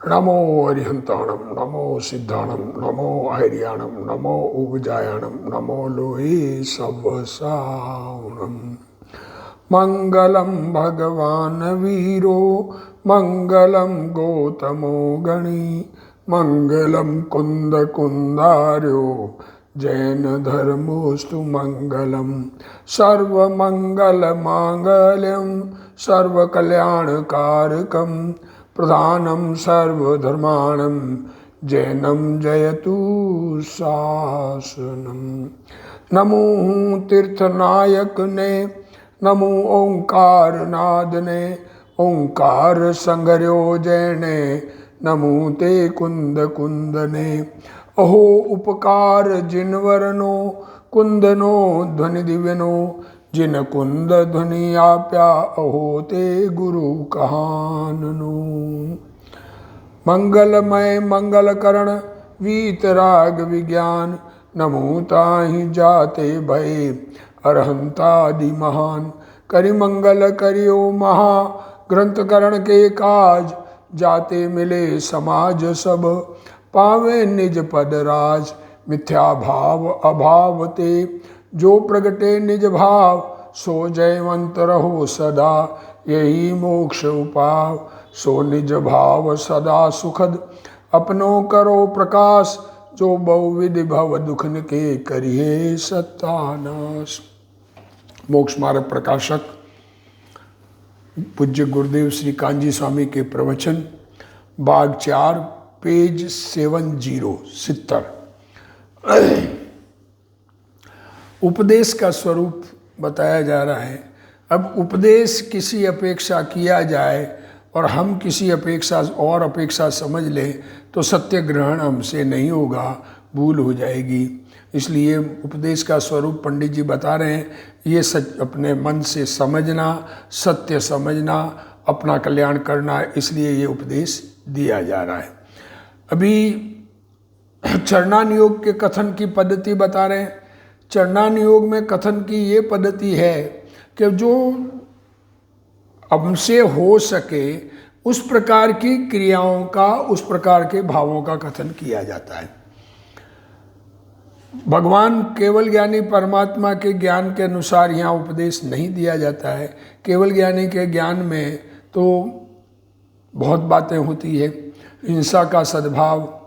नमो अरिहंताणम, नमो सिद्धाणम, नमो आर्याणम, नमो उगजायाणम, नमो लोहे सवसावणम। मंगलम भगवान वीरो, मंगलम गौतमो गणी, मंगलम कुंद कुंदार्यो, जैन धर्मोस्तु मंगलम। सर्वमंगल मांगल्यम सर्वकल्याणकारकम, प्रधानम सर्वधर्माणम, जैनम जयतु शासनम। नमो तीर्थनायक ने, नमो ओंकार नाद ने, ओंकार संगर्यो जैने, नमो ते कुंद कुंद ने। अहो उपकार जिनवरनो, कुंदनो ध्वनि दिव्यनो, जिन कुंद ध्वनि आप्या, अहो ते गुरु कहाननो। मंगलमय मंगलकरण वीतराग विज्ञान, नमो ताहि जाते भय अरहंतादि महान। करि मंगल करियो महा, ग्रंथ करण के काज, जाते मिले समाज सब, पावे निज पद राज। मिथ्या भाव अभाव ते, जो प्रगटे निज भाव, सो जयवंत रहो सदा, यही मोक्ष उपाव। सो निज भाव सदा सुखद, अपनो करो प्रकाश, जो बहुविधि भव दुखन के करिए सत्यानाश। मोक्ष मार्ग प्रकाशक पूज्य गुरुदेव श्री कांजी स्वामी के प्रवचन, बाग 4, पेज 70। उपदेश का स्वरूप बताया जा रहा है। अब उपदेश किसी अपेक्षा किया जाए और हम किसी अपेक्षा समझ लें तो सत्य ग्रहण हमसे नहीं होगा, भूल हो जाएगी। इसलिए उपदेश का स्वरूप पंडित जी बता रहे हैं, ये सच अपने मन से समझना, सत्य समझना, अपना कल्याण करना, इसलिए ये उपदेश दिया जा रहा है। अभी चरणान योग के कथन की पद्धति बता रहे हैं। चरणान योग में कथन की ये पद्धति है कि जो हमसे हो सके उस प्रकार की क्रियाओं का, उस प्रकार के भावों का कथन किया जाता है। भगवान केवल ज्ञानी परमात्मा के ज्ञान के अनुसार यहाँ उपदेश नहीं दिया जाता है। केवल ज्ञानी के ज्ञान में तो बहुत बातें होती है। हिंसा का सद्भाव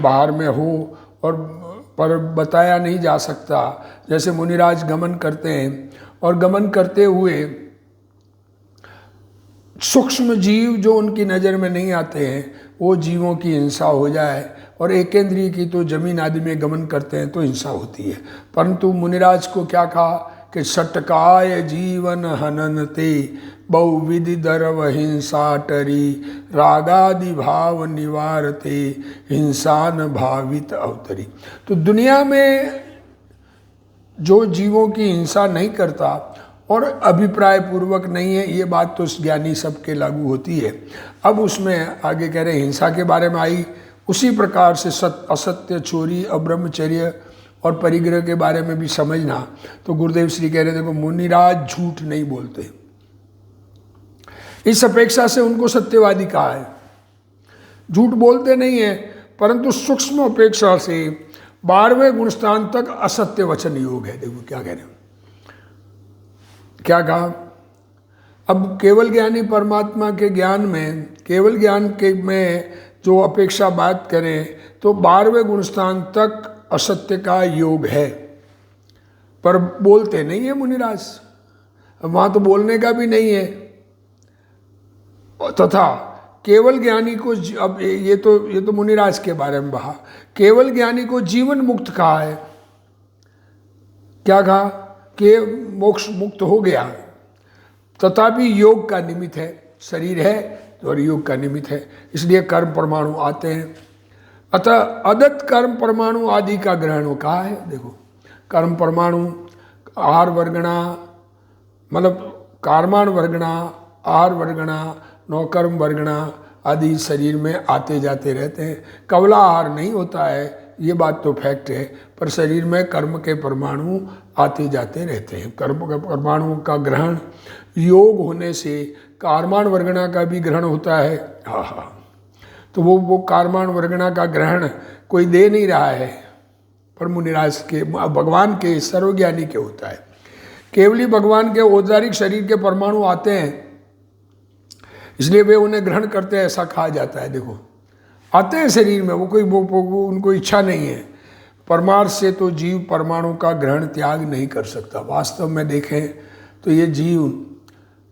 बाहर में हो और पर बताया नहीं जा सकता। जैसे मुनिराज गमन करते हैं और गमन करते हुए सूक्ष्म जीव जो उनकी नज़र में नहीं आते हैं, वो जीवों की हिंसा हो जाए, और एकेंद्रीय की तो जमीन आदि में गमन करते हैं तो हिंसा होती है। परंतु मुनिराज को क्या कहा कि षटकाय जीवन हननते, बहुविधि दर्व हिंसा टरी, रागादि भाव निवारते, हिंसान भावित अवतरी। तो दुनिया में जो जीवों की हिंसा नहीं करता और अभिप्राय पूर्वक नहीं है, ये बात तो ज्ञानी सबके लागू होती है। अब उसमें आगे कह रहे हिंसा के बारे में आई, उसी प्रकार से असत्य, चोरी, अब्रह्मचर्य और परिग्रह के बारे में भी समझना। तो गुरुदेव श्री कह रहे देखो, मुनिराज झूठ नहीं बोलते, इस अपेक्षा से उनको सत्यवादी कहा है। झूठ बोलते नहीं है, परंतु सूक्ष्म अपेक्षा से 12वें गुणस्थान तक असत्य वचन योग है। देखो क्या कह रहे हैं, क्या कहा। अब केवल ज्ञानी परमात्मा के ज्ञान में, केवल ज्ञान के में जो अपेक्षा बात करें तो 12वें गुणस्थान तक असत्य का योग है, पर बोलते नहीं है मुनिराज। वहाँ तो बोलने का भी नहीं है। तथा केवल ज्ञानी को, अब ये तो मुनिराज के बारे में कहा, केवल ज्ञानी को जीवन मुक्त कहा है। क्या कहा कि मोक्ष मुक्त हो गया, तथापि योग का निमित्त है, शरीर है और योग का निमित्त है, इसलिए कर्म परमाणु आते हैं। अतः अदत्त कर्म परमाणु आदि का ग्रहण कहा है। देखो कर्म परमाणु, आहार वर्गणा, मतलब कार्माण वर्गणा, आहार वर्गणा, नौकर्म वर्गणा आदि शरीर में आते जाते रहते हैं। कवला आहार नहीं होता है, ये बात तो फैक्ट है, पर शरीर में कर्म के परमाणु आते जाते रहते हैं। कर्म के परमाणुओं का ग्रहण योग होने से कारमान वर्गणा का भी ग्रहण होता है। हाँ हाँ, तो वो कारमान वर्गणा का ग्रहण कोई दे नहीं रहा है, पर मुनिराज के, भगवान के, सर्वज्ञानी के होता है। केवली भगवान के औदारिक शरीर के परमाणु आते हैं, इसलिए वे उन्हें ग्रहण करते हैं, ऐसा कहा जाता है। देखो, आते हैं शरीर में, वो उनको इच्छा नहीं है। परमार्थ से तो जीव परमाणु का ग्रहण त्याग नहीं कर सकता। वास्तव में देखें तो ये जीव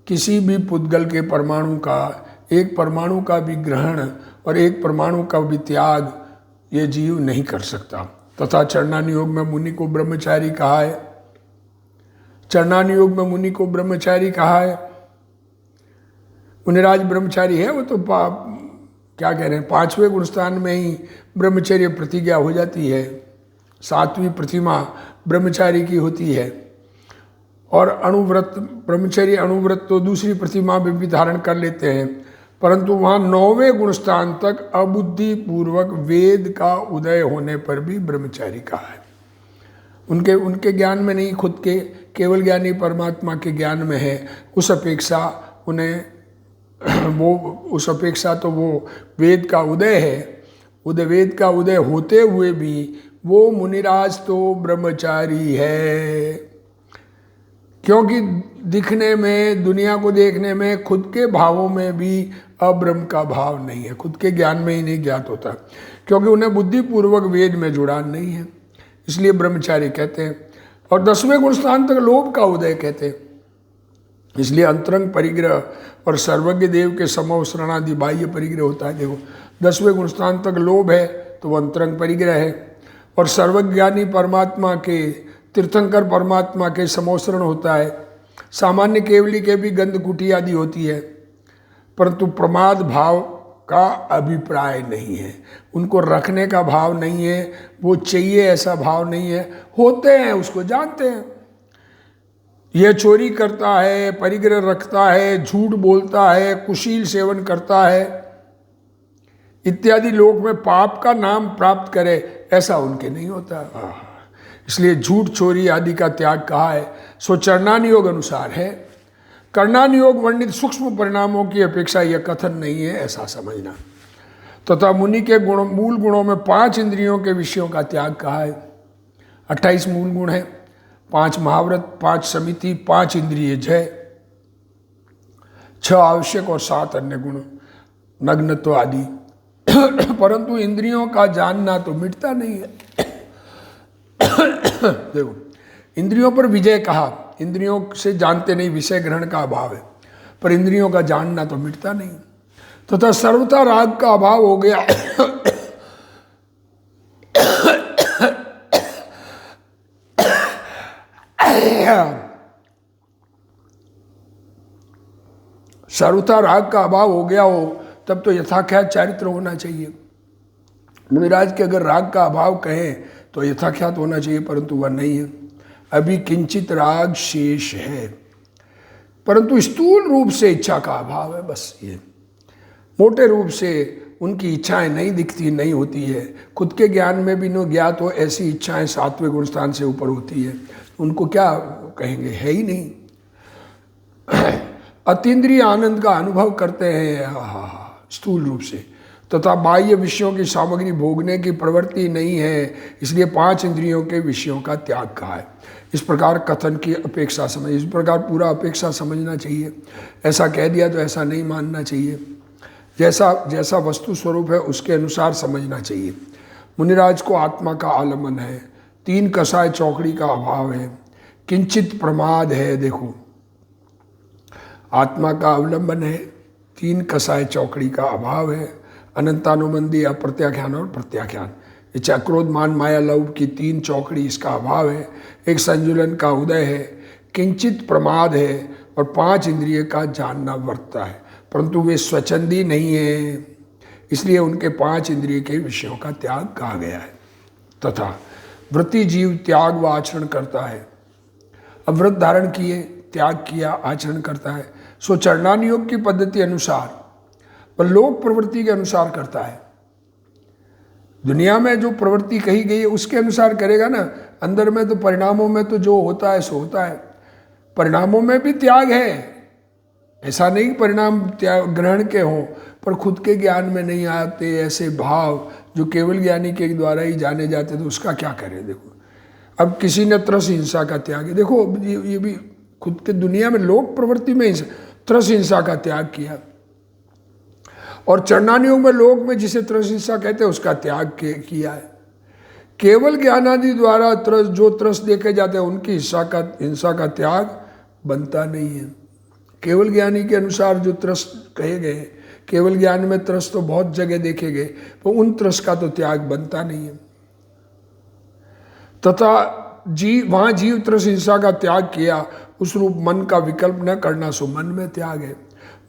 किसी भी पुद्गल के परमाणु का, एक परमाणु का भी ग्रहण और एक परमाणु का भी त्याग ये जीव नहीं कर सकता। तथा चरणानुयोग में मुनि को ब्रह्मचारी कहा है। चरणानुयोग में मुनि को ब्रह्मचारी कहा है। मुनिराज ब्रह्मचारी है, वो तो क्या कह रहे हैं, 5वें गुणस्थान में ही ब्रह्मचर्य प्रतिज्ञा हो जाती है। 7वीं प्रतिमा ब्रह्मचारी की होती है, और अणुव्रत, ब्रह्मचर्य अणुव्रत तो दूसरी प्रतिमा में भी धारण कर लेते हैं, परंतु वहाँ 9वें गुणस्थान तक अबुद्धि पूर्वक वेद का उदय होने पर भी ब्रह्मचारी कहा है। उनके ज्ञान में नहीं, खुद के केवल ज्ञानी परमात्मा के ज्ञान में है। उस अपेक्षा तो वो वेद का उदय है। वेद का उदय होते हुए भी वो मुनिराज तो ब्रह्मचारी है, क्योंकि दिखने में, दुनिया को देखने में, खुद के भावों में भी अब्रह्म का भाव नहीं है। खुद के ज्ञान में ही नहीं ज्ञात होता, क्योंकि उन्हें बुद्धिपूर्वक वेद में जुड़ान नहीं है, इसलिए ब्रह्मचारी कहते हैं। और 10वें गुणस्थान तक लोभ का उदय कहते हैं, इसलिए अंतरंग परिग्रह और सर्वज्ञ देव के समवसरणादि बाह्य परिग्रह होता है। देखो, 10वें गुणस्थान तक लोभ है तो वो अंतरंग परिग्रह है, और सर्वज्ञानी परमात्मा के, तीर्थंकर परमात्मा के समवसरण होता है। सामान्य केवली के भी गंध कुटी आदि होती है, परंतु प्रमाद भाव का अभिप्राय नहीं है, उनको रखने का भाव नहीं है, वो चाहिए ऐसा भाव नहीं है। होते हैं, उसको जानते हैं, यह चोरी करता है, परिग्रह रखता है, झूठ बोलता है, कुशील सेवन करता है इत्यादि, लोक में पाप का नाम प्राप्त करे, ऐसा उनके नहीं होता। इसलिए झूठ, चोरी आदि का त्याग कहा है। सो चरणानुयोग अनुसार है। कर्णानुयोग वर्णित सूक्ष्म परिणामों की अपेक्षा यह कथन नहीं है, ऐसा समझना। तथा मुनि के गुण, मूल गुणों में 5 इंद्रियों के विषयों का त्याग कहा है। 28 मूल गुण है, 5 महाव्रत, 5 समिति, 5 इंद्रिय जय, 6 आवश्यक और 7 अन्य गुण, नग्नत्व आदि। परंतु इंद्रियों का जानना तो मिटता नहीं है। देखो, इंद्रियों पर विजय कहा, इंद्रियों से जानते नहीं, विषय ग्रहण का अभाव है, पर इंद्रियों का जानना तो मिटता नहीं। तथा सर्वथा राग का अभाव हो गया। सर्वथा राग का अभाव हो गया हो, तब तो यथाख्यात चारित्र होना चाहिए। मुनिराज के अगर राग का अभाव कहें तो यथाख्यात होना चाहिए, परंतु वह नहीं है। अभी किंचित राग शेष है, परंतु स्थूल रूप से इच्छा का अभाव है, बस ये। मोटे रूप से उनकी इच्छाएं नहीं दिखती, नहीं होती है। खुद के ज्ञान में भी न ज्ञात हो ऐसी इच्छाएं 7वें गुणस्थान से ऊपर होती है, उनको क्या कहेंगे, है ही नहीं। अतीन्द्रिय आनंद का अनुभव करते हैं स्थूल रूप से, तथा बाह्य विषयों की सामग्री भोगने की प्रवृत्ति नहीं है, इसलिए 5 इंद्रियों के विषयों का त्याग कहा है। इस प्रकार कथन की अपेक्षा समझ, इस प्रकार पूरा अपेक्षा समझना चाहिए। ऐसा कह दिया तो ऐसा नहीं मानना चाहिए, जैसा वस्तु स्वरूप है उसके अनुसार समझना चाहिए। मुनिराज को आत्मा का आलम्बन है, 3 कसाय चौकड़ी का अभाव है, किंचित प्रमाद है। देखो, आत्मा का अवलंबन है, 3 कसाय चौकड़ी का अभाव है, अनंतानुबंधी, अप्रत्याख्यान और प्रत्याख्यान। इच्छा, क्रोध, मान, माया, लोभ की 3 चौकड़ी, इसका अभाव है। एक संजुलन का उदय है, किंचित प्रमाद है, और 5 इंद्रिय का जानना वर्तता है, परंतु वे स्वच्छंदी नहीं है, इसलिए उनके 5 इंद्रिय के विषयों का त्याग कहा गया है। तथा वृत्ति जीव त्याग व आचरण करता है। अब व्रत धारण किए, त्याग किया, आचरण करता है, सो चरणानुयोग की पद्धति अनुसार पर लोक प्रवृत्ति के अनुसार करता है। दुनिया में जो प्रवृत्ति कही गई है उसके अनुसार करेगा ना। अंदर में तो परिणामों में तो जो होता है सो होता है, परिणामों में भी त्याग है, ऐसा नहीं परिणाम त्याग ग्रहण के हों, पर खुद के ज्ञान में नहीं आते ऐसे भाव जो केवल ज्ञानी के द्वारा ही जाने जाते, तो उसका क्या करें। देखो अब किसी ने त्रस हिंसा का त्याग, देखो ये भी खुद के दुनिया में लोक प्रवृत्ति में त्रस हिंसा का त्याग किया, और चरणान योग में लोक में जिसे त्रस हिंसा कहते हैं उसका त्याग किया है। केवल ज्ञानादि द्वारा जो त्रस देखे जाते हैं उनकी हिंसा का त्याग बनता नहीं है। केवल ज्ञानी के अनुसार जो त्रस कहे गए, केवल ज्ञान में त्रस तो बहुत जगह देखे गए, तो उन त्रस का तो त्याग बनता नहीं है। तथा वहाँ जीव त्रस हिंसा का त्याग किया, उस रूप मन का विकल्प न करना सो मन में त्याग है।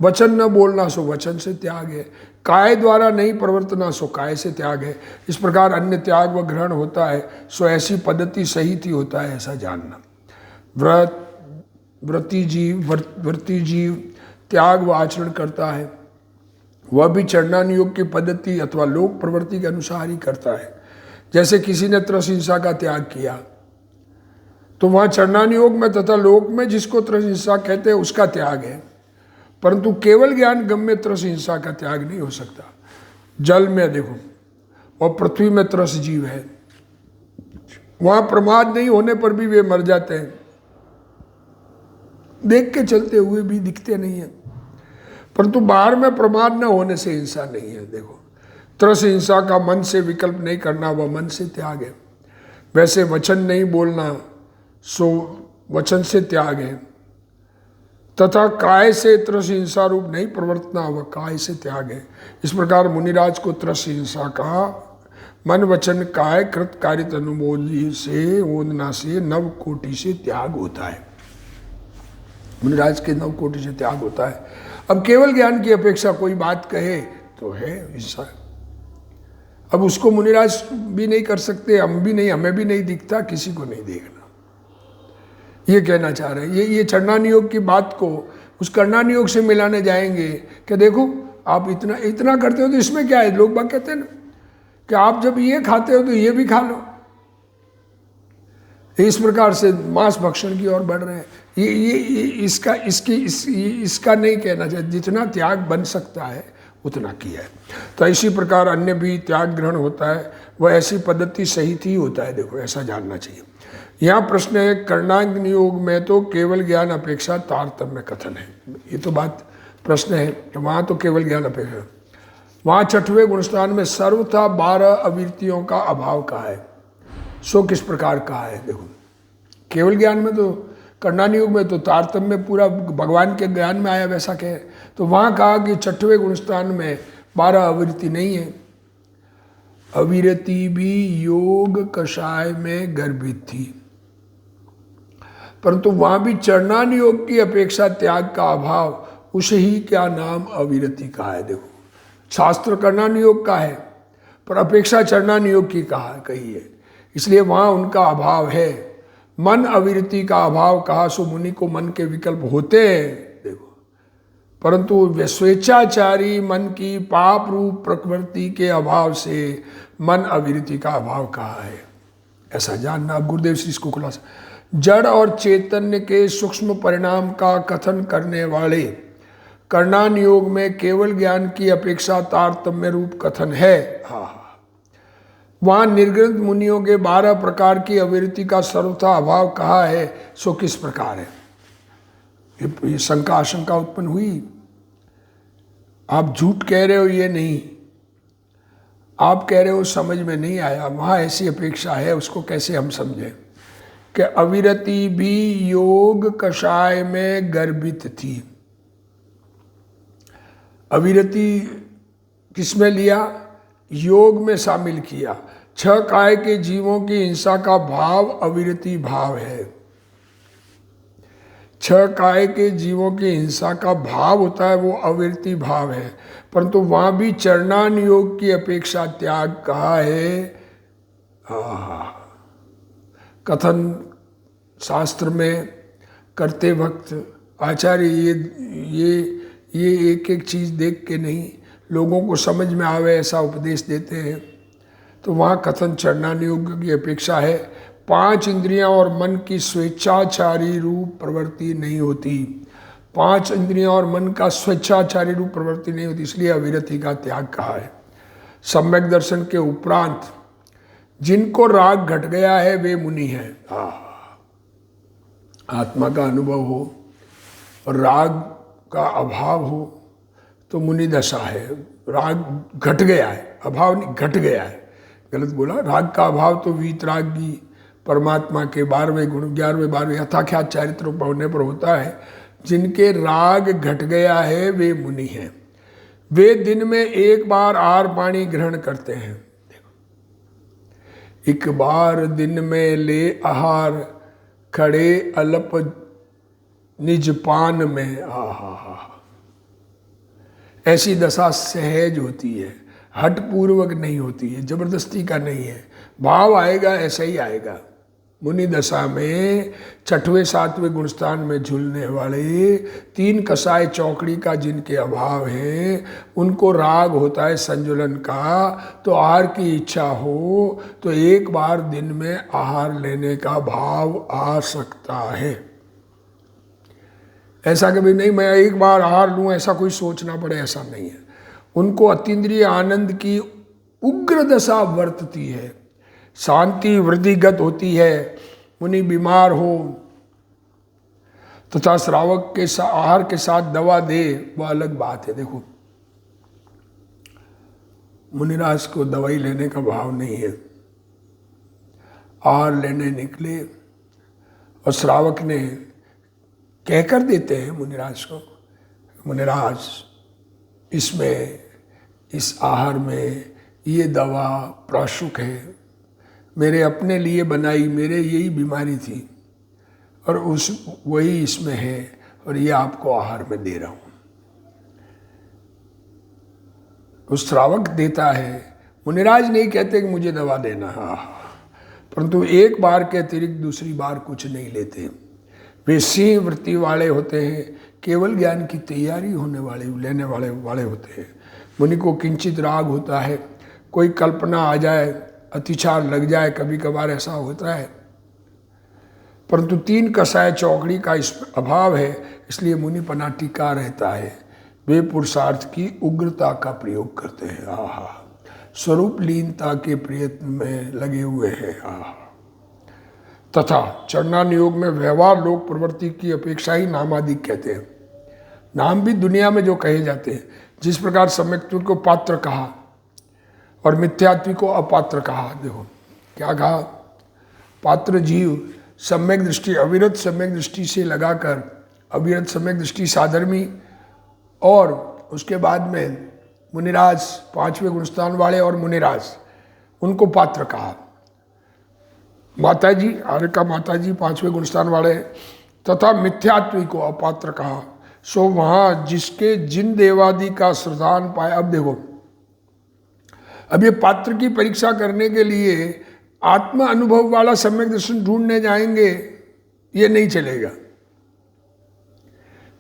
वचन न बोलना सो वचन से त्याग है। काय द्वारा नहीं प्रवर्तना सो काय से त्याग है। इस प्रकार अन्य त्याग व ग्रहण होता है, सो ऐसी पद्धति सही थी होता है ऐसा जानना। व्रती जीव त्याग व आचरण करता है, वह भी चरणान योग की पद्धति अथवा लोक प्रवृत्ति के अनुसार ही करता है। जैसे किसी ने त्रस हिंसा का त्याग किया तो वहाँ चरणान योग में तथा लोक में जिसको त्रस हिंसा कहते हैं उसका त्याग है, परंतु केवल ज्ञान गम में त्रस हिंसा का त्याग नहीं हो सकता। जल में देखो और पृथ्वी में त्रस जीव है, वहाँ प्रमाद नहीं होने पर भी वे मर जाते हैं, देख के चलते हुए भी दिखते नहीं है, परंतु बाहर में प्रमाद न होने से हिंसा नहीं है। देखो त्रस हिंसा का मन से विकल्प नहीं करना वह मन से त्याग है। वैसे वचन नहीं बोलना सो वचन से त्याग है, तथा काय से त्रस हिंसा रूप नहीं प्रवर्तना वह काय से त्याग है। इस प्रकार मुनिराज को त्रस हिंसा का मन वचन काय कृत कारित अनुमोदी से ओदना से नव कोटि से त्याग होता है। मुनिराज के 9 कोटि से त्याग होता है। अब केवल ज्ञान की अपेक्षा कोई बात कहे तो है हिंसा, अब उसको मुनिराज भी नहीं कर सकते, हम भी नहीं, हमें भी नहीं दिखता, किसी को नहीं देखना, ये कहना चाह रहे हैं। ये चरणान योग की बात को उस कर्णान योग से मिलाने जाएंगे कि देखो आप इतना करते हो तो इसमें क्या है। लोग बात कहते हैं ना कि आप जब ये खाते हो तो ये भी खा लो, इस प्रकार से मांस भक्षण की ओर बढ़ रहे हैं। ये इसका नहीं कहना चाहिए, जितना त्याग बन सकता है उतना किया है। तो इसी प्रकार अन्य भी त्याग ग्रहण होता है, वह ऐसी पद्धति सही थी होता है। देखो ऐसा जानना चाहिए। यहाँ प्रश्न है कर्णांग योग में तो केवल ज्ञान अपेक्षा तारतम्य कथन है, ये तो बात प्रश्न है कि वहाँ तो केवल ज्ञान अपेक्षा, वहाँ 6वें गुणस्थान में सर्वथा 12 अविरतियों का अभाव कहा है, सो किस प्रकार कहा है। देखो केवल ज्ञान में तो कर्णान योग में तो तारतम्य पूरा भगवान के ज्ञान में आया वैसा कहे, तो वहाँ कहा कि 6वें गुणस्थान में 12 अविरति नहीं है। अविरति भी योग कषाय में गर्भित थी, परंतु वहाँ भी चरणान योग की अपेक्षा त्याग का अभाव, उसे ही क्या नाम अविरति का है। देखो शास्त्र कर्णान योग का है पर अपेक्षा चरणान योग की कही है, इसलिए वहाँ उनका अभाव है। मन अविरति का अभाव कहा, सो मुनि को मन के विकल्प होते हैं। देखो परंतु स्वेच्छाचारी मन की पाप रूप प्रकृति के अभाव से मन अविरति का अभाव कहा है, ऐसा जानना। अब गुरुदेव श्री इसको खुलासा, जड़ और चैतन्य के सूक्ष्म परिणाम का कथन करने वाले कर्णान योग में केवल ज्ञान की अपेक्षा तारतम्य रूप कथन है। हाँ, वहाँ निर्ग्रंथ मुनियों के 12 प्रकार की अविरति का सर्वथा अभाव कहा है, सो किस प्रकार है। ये शंका आशंका उत्पन्न हुई, आप झूठ कह रहे हो ये नहीं, आप कह रहे हो समझ में नहीं आया, वहाँ ऐसी अपेक्षा है, उसको कैसे हम समझें कि अविरति भी योग कषाय में गर्भित थी। अविरति किसमें लिया, योग में शामिल किया। 6 काय के जीवों की हिंसा का भाव अविरति भाव है। 6 काय के जीवों की हिंसा का भाव होता है वो अविरति भाव है, परंतु वहाँ भी चरणान योग की अपेक्षा त्याग कहा है। कथन शास्त्र में करते वक्त आचार्य ये एक एक चीज़ देख के नहीं, लोगों को समझ में आवे ऐसा उपदेश देते हैं। तो वहाँ कथन चरणान योग की अपेक्षा है। 5 इंद्रियां और मन की स्वेच्छाचारी रूप प्रवृत्ति नहीं होती, 5 इंद्रियों और मन का स्वेच्छाचारी रूप प्रवृत्ति नहीं होती, इसलिए अविरति का त्याग कहा है। सम्यक दर्शन के उपरांत जिनको राग घट गया है वे मुनि हैं। आत्मा का अनुभव हो और राग का अभाव हो तो मुनि दशा है। राग घट गया है, अभाव नहीं, घट गया है, गलत बोला। राग का अभाव तो वीतरागी परमात्मा के 12वें गुण 11वें 12वें यथाख्यात चारित्र होने पर होता है। जिनके राग घट गया है वे मुनि हैं। वे दिन में एक बार आहार पानी ग्रहण करते हैं। एक बार दिन में ले आहार, खड़े अलप निज पान में। आहा, ऐसी दशा सहज होती है, हट पूर्वक नहीं होती है, जबरदस्ती का नहीं है। भाव आएगा ऐसा ही आएगा। मुनि दशा में 6वें 7वें गुणस्थान में झूलने वाले 3 कसाय चौकड़ी का जिनके अभाव है, उनको राग होता है संजुलन का। तो आहार की इच्छा हो तो एक बार दिन में आहार लेने का भाव आ सकता है। ऐसा कभी नहीं मैं एक बार आहार लूँ ऐसा कोई सोचना पड़े, ऐसा नहीं है। उनको अतीन्द्रिय आनंद की उग्र दशा वर्तती है, शांति वृद्धिगत होती है। मुनि बीमार हो तथा श्रावक के आहार के साथ दवा दे, वह अलग बात है। देखो, मुनिराज को दवाई लेने का भाव नहीं है। आहार लेने निकले और श्रावक ने कहकर देते हैं मुनिराज को, मुनिराज इसमें, इस आहार में ये दवा प्राशुक है, मेरे अपने लिए बनाई, मेरे यही बीमारी थी और वही इसमें है और ये आपको आहार में दे रहा हूँ। उस श्रावक देता है, मुनिराज नहीं कहते कि मुझे दवा देना, परंतु एक बार के अतिरिक्त दूसरी बार कुछ नहीं लेते। वे सिंह वृत्ति वाले होते हैं, केवल ज्ञान की तैयारी होने वाले लेने वाले होते हैं। मुनि को किंचित राग होता है, कोई कल्पना आ जाए, अतिचार लग जाए, कभी कभार ऐसा होता है, परंतु 3 कसाय चौकड़ी का इस अभाव है, इसलिए मुनिपना टिका रहता है। वे पुरुषार्थ की उग्रता का प्रयोग करते हैं। आहा, स्वरूप लीनता के प्रयत्न में लगे हुए हैं। आहा, तथा चरणानुयोग में व्यवहार लोक प्रवृत्ति की अपेक्षा ही नामादिक कहते हैं। नाम भी दुनिया में जो कहे जाते हैं, जिस प्रकार सम्यक्त्व को पात्र कहा और मिथ्यात्व को अपात्र कहा। देखो क्या कहा, पात्र जीव सम्यक दृष्टि, अविरत सम्यक दृष्टि से लगाकर, अविरत सम्यक दृष्टि साधर्मी, और उसके बाद में मुनिराज 5वें गुणस्थान वाले और मुनिराज, उनको पात्र कहा। माता जी, आर्य का माता जी 5वें गुणस्थान वाले, तथा मिथ्यात्वी को अपात्र कहा। सो वहाँ जिसके जिन देवादि का श्रद्धान पाए। अब देखो, अब ये पात्र की परीक्षा करने के लिए आत्म अनुभव वाला सम्यक दर्शन ढूंढने जाएंगे, ये नहीं चलेगा।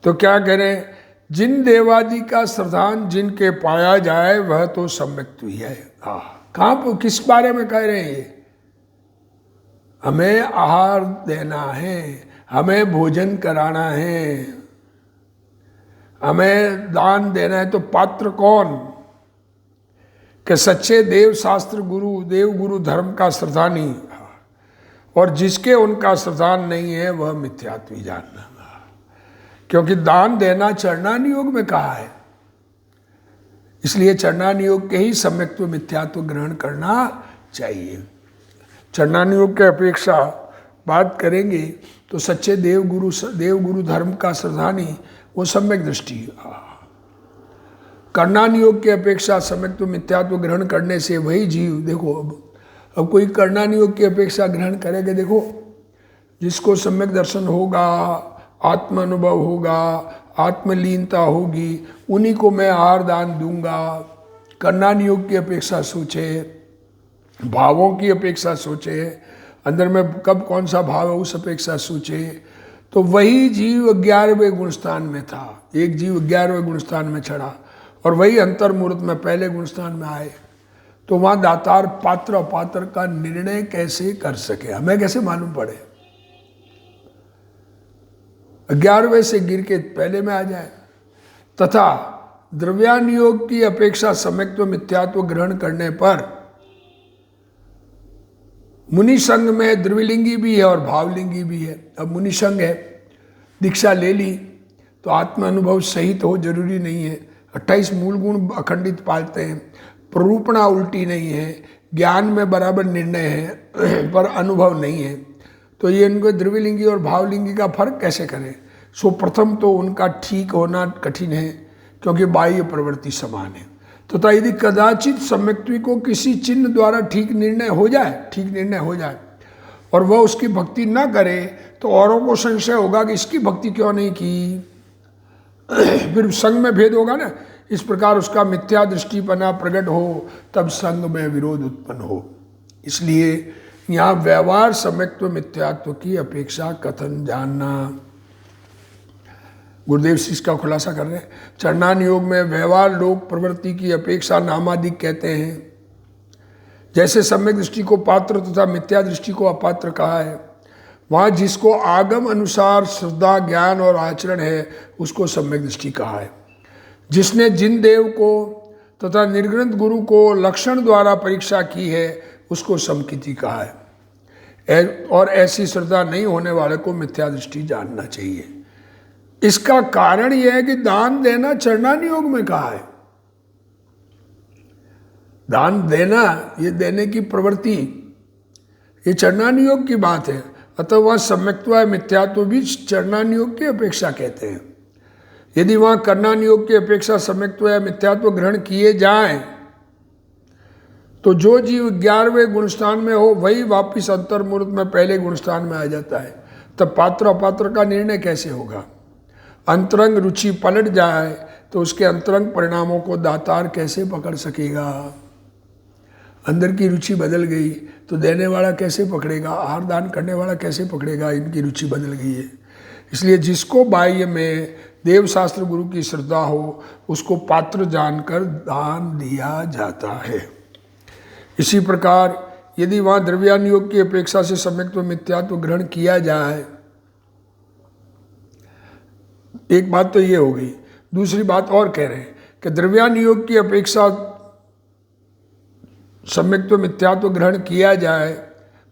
तो क्या करें, जिन देवादि का श्रद्धान जिनके पाया जाए वह तो सम्यक्त्व ही है। कहाँ पर किस बारे में कह रहे हैं ये? हमें आहार देना है, हमें भोजन कराना है, हमें दान देना है, तो पात्र कौन? कि सच्चे देव शास्त्र गुरु, देव गुरु धर्म का श्रद्धानी, और जिसके उनका श्रद्धान नहीं है वह मिथ्यात्वी जानना। क्योंकि दान देना चरणानुयोग में कहा है, इसलिए चरणानुयोग के ही सम्यक्त्व मिथ्यात्व ग्रहण करना चाहिए। चरणानुयोग के अपेक्षा बात करेंगे तो सच्चे देव गुरु धर्म का श्रद्धानी, वो सम्यक दृष्टि। कर्णानुयोग की अपेक्षा सम्यक्त्व मिथ्यात्व ग्रहण करने से वही जीव, देखो अब कोई कर्णानुयोग की अपेक्षा ग्रहण करेगा, देखो जिसको सम्यक दर्शन होगा, आत्म अनुभव होगा, आत्मलीनता होगी, उन्हीं को मैं आहार दान दूंगा। कर्णानुयोग की अपेक्षा सोचे, भावों की अपेक्षा सोचे, अंदर में कब कौन सा भाव है उस अपेक्षा सोचे। तो वही जीव 11वें गुणस्थान में था, एक जीव 11वें गुणस्थान में चढ़ा और वही अंतर्मुहूर्त में पहले गुणस्थान में आए। तो वहाँ दातार पात्र अपात्र का निर्णय कैसे कर सके, हमें कैसे मालूम पड़े? 11वें से गिर के पहले में आ जाए। तथा द्रव्यानुयोग की अपेक्षा सम्यक्त्व मिथ्यात्व ग्रहण करने पर मुनि संघ में द्रविलिंगी भी है और भावलिंगी भी है। अब मुनि संघ है, दीक्षा ले ली तो आत्म अनुभव सहित हो जरूरी नहीं है। 28 मूल गुण अखंडित पालते हैं, प्ररूपणा उल्टी नहीं है, ज्ञान में बराबर निर्णय है पर अनुभव नहीं है। तो ये इनको द्रविलिंगी और भावलिंगी का फर्क कैसे करें? सो प्रथम तो उनका ठीक होना कठिन है क्योंकि बाह्य प्रवृत्ति समान है। तथा यदि कदाचित सम्यक्त्व को किसी चिन्ह द्वारा ठीक निर्णय हो जाए और वह उसकी भक्ति न करे तो औरों को संशय होगा कि इसकी भक्ति क्यों नहीं की। फिर संग में भेद होगा ना। इस प्रकार उसका मिथ्या दृष्टिपना प्रकट हो, तब संग में विरोध उत्पन्न हो। इसलिए यहाँ व्यवहार सम्यक्त्व मिथ्यात्व की अपेक्षा कथन जानना। गुरुदेव श्री इसका खुलासा कर रहे हैं। चरणान योग में व्यवहार लोक प्रवृत्ति की अपेक्षा नामादिक कहते हैं। जैसे सम्यक दृष्टि को पात्र तथा मिथ्या दृष्टि को अपात्र कहा है, वहाँ जिसको आगम अनुसार श्रद्धा ज्ञान और आचरण है उसको सम्यक दृष्टि कहा है। जिसने जिन देव को तथा निर्ग्रंथ गुरु को लक्षण द्वारा परीक्षा की है उसको समकिति कहा है। और ऐसी श्रद्धा नहीं होने वाले को मिथ्या दृष्टि जानना चाहिए। इसका कारण यह है कि दान देना चरणान योग में कहा है। दान देना, ये देने की प्रवृत्ति, ये चरणान योग की बात है। अतः वह सम्यक्त्व मिथ्यात्व भी चरणान योग की अपेक्षा कहते हैं। यदि वहाँ कर्णान योग की अपेक्षा सम्यक्त्व या मिथ्यात्व ग्रहण किए जाएं तो जो जीव 11वें गुणस्थान में हो वही वापिस अंतर्मुहूर्त में पहले गुणस्थान में आ जाता है। तब पात्र अपात्र का निर्णय कैसे होगा? अंतरंग रुचि पलट जाए तो उसके अंतरंग परिणामों को दातार कैसे पकड़ सकेगा? अंदर की रुचि बदल गई तो देने वाला कैसे पकड़ेगा? आहार दान करने वाला कैसे पकड़ेगा? इनकी रुचि बदल गई है। इसलिए जिसको बाह्य में देवशास्त्र गुरु की श्रद्धा हो उसको पात्र जानकर दान दिया जाता है। इसी प्रकार यदि वहाँ द्रव्यानुयोग की अपेक्षा से सम्यक्त्व मिथ्यात्व ग्रहण किया जाए, एक बात तो ये हो गई। दूसरी बात और कह रहे हैं कि द्रव्यानुयोग की अपेक्षा सम्यक्त्व मिथ्यात्व ग्रहण किया जाए,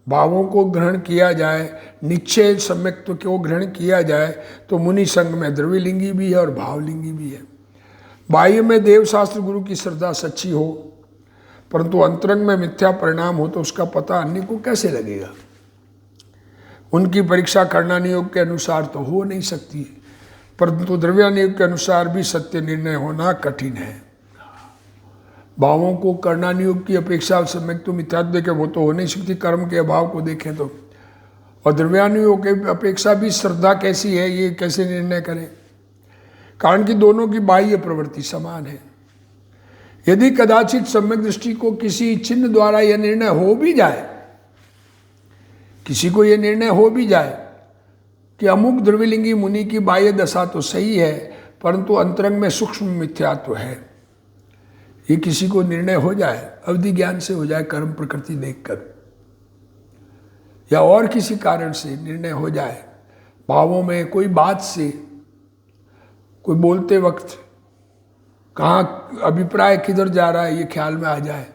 भावों को ग्रहण किया जाए, निश्चय सम्यक्त्व को ग्रहण किया जाए तो मुनि संघ में द्रव्यलिंगी भी है और भावलिंगी भी है। बाह्य में देवशास्त्र गुरु की श्रद्धा सच्ची हो परंतु अंतरंग में मिथ्या परिणाम हो तो उसका पता अन्य को कैसे लगेगा? उनकी परीक्षा कर्णानुयोग के अनुसार तो हो नहीं सकती, परंतु द्रव्यानुयोग के अनुसार भी सत्य निर्णय होना कठिन है। भावों को कर्णानुयोग की अपेक्षा सम्यक्त्व मिथ्यात्व देखें वो तो हो नहीं सकती, कर्म के अभाव को देखें तो। और द्रव्यानुयोग की अपेक्षा भी श्रद्धा कैसी है ये कैसे निर्णय करें? कारण कि दोनों की बाह्य प्रवृत्ति समान है। यदि कदाचित सम्यक दृष्टि को किसी चिन्ह द्वारा यह निर्णय हो भी जाए, किसी को यह निर्णय हो भी जाए कि अमुक द्रव्यलिंगी मुनि की बाह्य दशा तो सही है परंतु अंतरंग में सूक्ष्म मिथ्यात्व है, ये किसी को निर्णय हो जाए, अवधि ज्ञान से हो जाए, कर्म प्रकृति देखकर या और किसी कारण से निर्णय हो जाए, भावों में कोई बात से, कोई बोलते वक्त कहाँ अभिप्राय किधर जा रहा है ये ख्याल में आ जाए,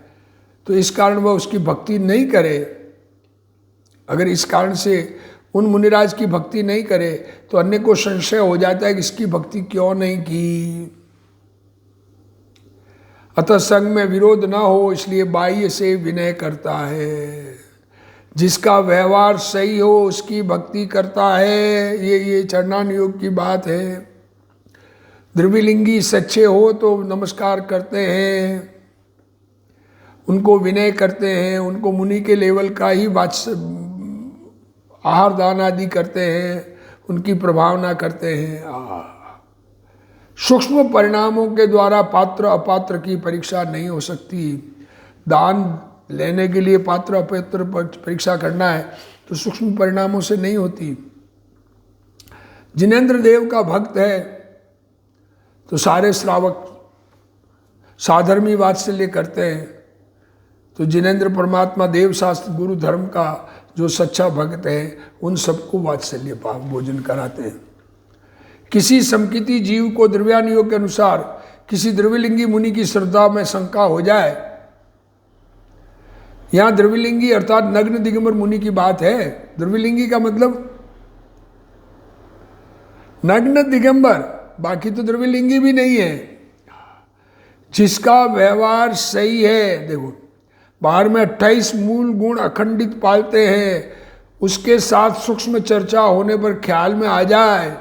तो इस कारण वह उसकी भक्ति नहीं करे। अगर इस कारण से उन मुनिराज की भक्ति नहीं करे तो अन्य को संशय हो जाता है कि इसकी भक्ति क्यों नहीं की। अतः संग में विरोध ना हो इसलिए बाह्य से विनय करता है। जिसका व्यवहार सही हो उसकी भक्ति करता है। ये चरणानुयोग की बात है। द्रव्यलिंगी सच्चे हो तो नमस्कार करते हैं, उनको विनय करते हैं, उनको मुनि के लेवल का ही आहार दान आदि करते हैं, उनकी प्रभावना करते हैं। सूक्ष्म परिणामों के द्वारा पात्र अपात्र की परीक्षा नहीं हो सकती। दान लेने के लिए पात्र अपात्र परीक्षा करना है तो सूक्ष्म परिणामों से नहीं होती। जिनेंद्र देव का भक्त है तो सारे श्रावक साधर्मी वात्सल्य करते हैं, तो जिनेंद्र परमात्मा देव शास्त्र गुरु धर्म का जो सच्चा भक्त है उन सबको वात्सल्य पाक भोजन कराते हैं। किसी समकिती जीव को द्रव्यानुयोग के अनुसार किसी द्रव्यलिंगी मुनि की श्रद्धा में शंका हो जाए, यहां द्रव्यलिंगी अर्थात नग्न दिगंबर मुनि की बात है। द्रव्यलिंगी का मतलब नग्न दिगंबर, बाकी तो द्रव्यलिंगी भी नहीं है। जिसका व्यवहार सही है, देखो बाहर में 28 मूल गुण अखंडित पालते हैं, उसके साथ सूक्ष्म चर्चा होने पर ख्याल में आ जाए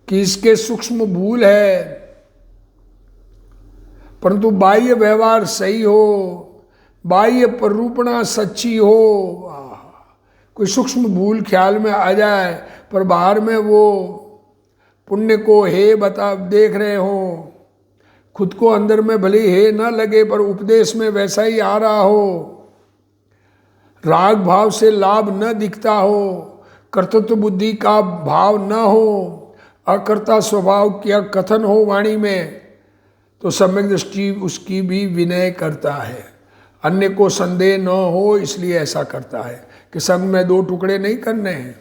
कि इसके सूक्ष्म भूल है, परंतु बाह्य व्यवहार सही हो, बाह्य प्ररूपणा सच्ची हो, कोई सूक्ष्म भूल ख्याल में आ जाए पर बाहर में वो पुण्य को हे बता देख रहे हो, खुद को अंदर में भले हे न लगे पर उपदेश में वैसा ही आ रहा हो, राग भाव से लाभ न दिखता हो, कर्तृत्व बुद्धि का भाव न हो, अकर्ता स्वभाव किया कथन हो वाणी में, तो सम्यक दृष्टि उसकी भी विनय करता है। अन्य को संदेह न हो इसलिए ऐसा करता है कि संग में दो टुकड़े नहीं करने हैं।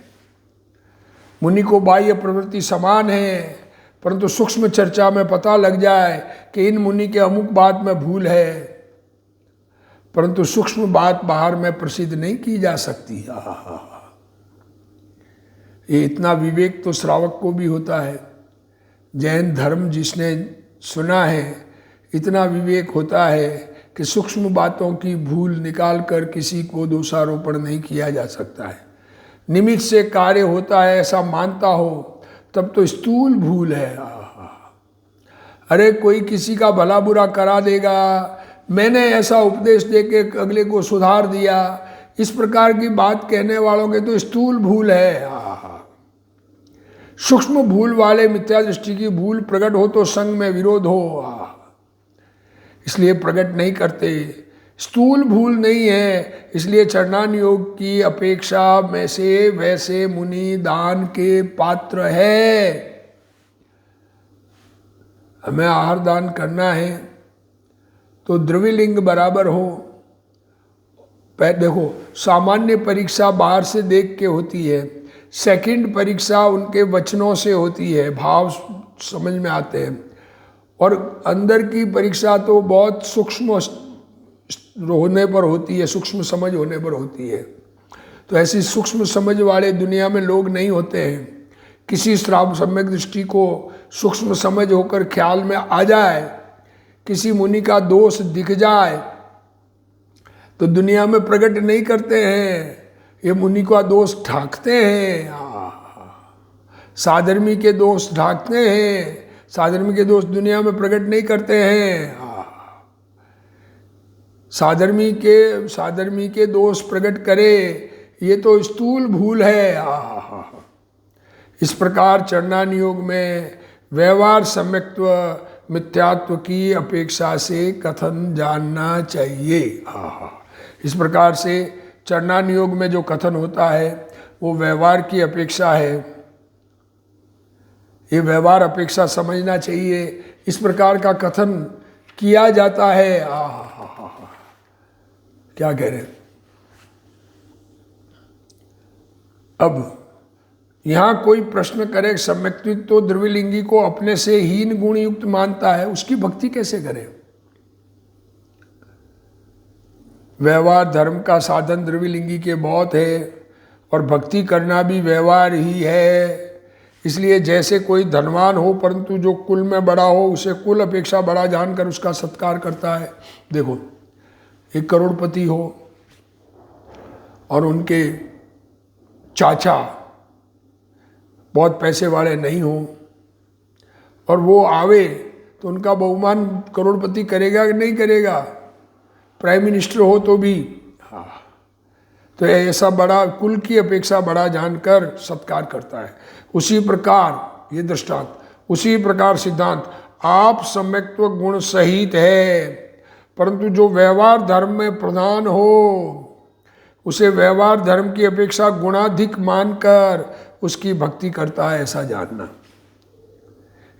मुनि को बाह्य प्रवृत्ति समान है, परंतु सूक्ष्म चर्चा में पता लग जाए कि इन मुनि के अमुक बात में भूल है, परंतु सूक्ष्म बात बाहर में प्रसिद्ध नहीं की जा सकती। ये इतना विवेक तो श्रावक को भी होता है। जैन धर्म जिसने सुना है, इतना विवेक होता है कि सूक्ष्म बातों की भूल निकालकर किसी को दोषारोपण नहीं किया जा सकता है। निमित्त से कार्य होता है ऐसा मानता हो तब तो स्थूल भूल है। अरे कोई किसी का भला बुरा करा देगा, मैंने ऐसा उपदेश देके अगले को सुधार दिया, इस प्रकार की बात कहने वालों के तो स्थूल भूल है। सूक्ष्म भूल वाले मिथ्या दृष्टि की भूल प्रकट हो तो संग में विरोध हो, इसलिए प्रकट नहीं करते। स्थूल भूल नहीं है, इसलिए चरणान योग की अपेक्षा में से वैसे मुनि दान के पात्र है। हमें आहार दान करना है तो द्रव्यलिंग बराबर हो। देखो सामान्य परीक्षा बाहर से देख के होती है, सेकंड परीक्षा उनके वचनों से होती है, भाव समझ में आते हैं, और अंदर की परीक्षा तो बहुत सूक्ष्म होने पर होती है, सूक्ष्म समझ होने पर होती है। तो ऐसी सूक्ष्म समझ वाले दुनिया में लोग नहीं होते हैं। किसी श्राव सम्यक दृष्टि को सूक्ष्म समझ होकर ख्याल में आ जाए, किसी मुनि का दोष दिख जाए तो दुनिया में प्रकट नहीं करते हैं, ये मुनि का दोष ढांकते हैं। साधर्मी के दोष ढांकते हैं, साधर्मी के दोष दुनिया में प्रकट नहीं करते हैं। साधर्मी के दोष प्रकट करे, ये तो स्थूल भूल है। इस प्रकार चरणान योग में व्यवहार सम्यक्त्व मिथ्यात्व की अपेक्षा से कथन जानना चाहिए। इस प्रकार से चरणान योग में जो कथन होता है वो व्यवहार की अपेक्षा है। ये व्यवहार अपेक्षा समझना चाहिए। इस प्रकार का कथन किया जाता है। क्या कह रहे हैं? अब यहां कोई प्रश्न करे, सम्यक्त्व तो द्रव्यलिंगी को अपने से हीन गुण युक्त मानता है, उसकी भक्ति कैसे करे? व्यवहार धर्म का साधन द्रव्यलिंगी के बहुत है और भक्ति करना भी व्यवहार ही है। इसलिए जैसे कोई धनवान हो परंतु जो कुल में बड़ा हो उसे कुल अपेक्षा बड़ा जानकर उसका सत्कार करता है। देखो एक करोड़पति हो और उनके चाचा बहुत पैसे वाले नहीं हो और वो आवे तो उनका बहुमान करोड़पति करेगा कि नहीं करेगा? प्राइम मिनिस्टर हो तो भी। तो ऐसा बड़ा कुल की अपेक्षा बड़ा जानकर सत्कार करता है। उसी प्रकार ये दृष्टांत, उसी प्रकार सिद्धांत, आप सम्यक्त्व गुण सहित है परंतु जो व्यवहार धर्म में प्रधान हो उसे व्यवहार धर्म की अपेक्षा गुणाधिक मानकर उसकी भक्ति करता है, ऐसा जानना।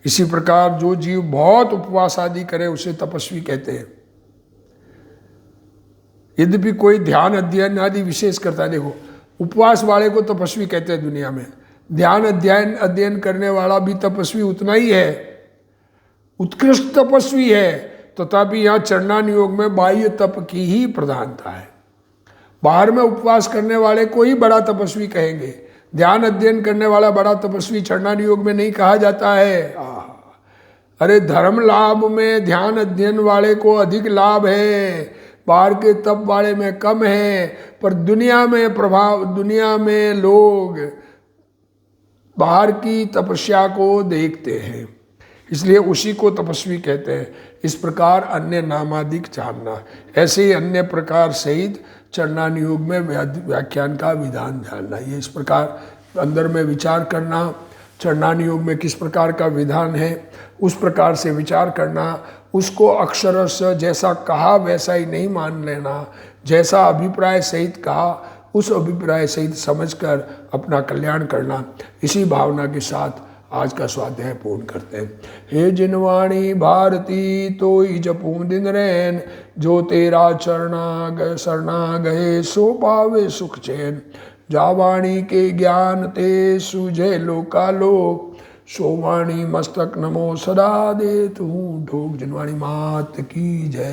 इसी प्रकार जो जीव बहुत उपवास आदि करे उसे तपस्वी कहते हैं। यद्यपि कोई ध्यान अध्ययन आदि विशेष करता है, देखो उपवास वाले को तपस्वी कहते हैं दुनिया में, ध्यान अध्ययन करने वाला भी तपस्वी उतना ही है, उत्कृष्ट तपस्वी है, तथापि यहाँ चरणान योग में बाह्य तप की ही प्रधानता है। बाहर में उपवास करने वाले को ही बड़ा तपस्वी कहेंगे, ध्यान अध्ययन करने वाला बड़ा तपस्वी चरणान योग में नहीं कहा जाता है। अरे धर्म लाभ में ध्यान अध्ययन वाले को अधिक लाभ है, बाहर के तप वाले में कम है। पर दुनिया में लोग बाहर की तपस्या को देखते हैं, इसलिए उसी को तपस्वी कहते हैं। इस प्रकार अन्य नामादिक जानना, ऐसे ही अन्य प्रकार सहित चरणान योग में व्याख्यान का विधान जानना, ये इस प्रकार अंदर में विचार करना। चरणान योग में किस प्रकार का विधान है उस प्रकार से विचार करना, उसको अक्षरश जैसा कहा वैसा ही नहीं मान लेना, जैसा अभिप्राय सहित कहा उस अभिप्राय सहित समझकर अपना कल्याण करना। इसी भावना के साथ आज का स्वाध्याय पूर्ण करते हैं। हे जिनवाणी भारती तो ही जपूं दिन रैन, जो तेरा शरणा गए सो पावे सुख चैन। जावाणी के ज्ञान ते सूझे लोकालोक, सो वाणी मस्तक नमो सदा दे तू ढोक। जिनवाणी मात की जय।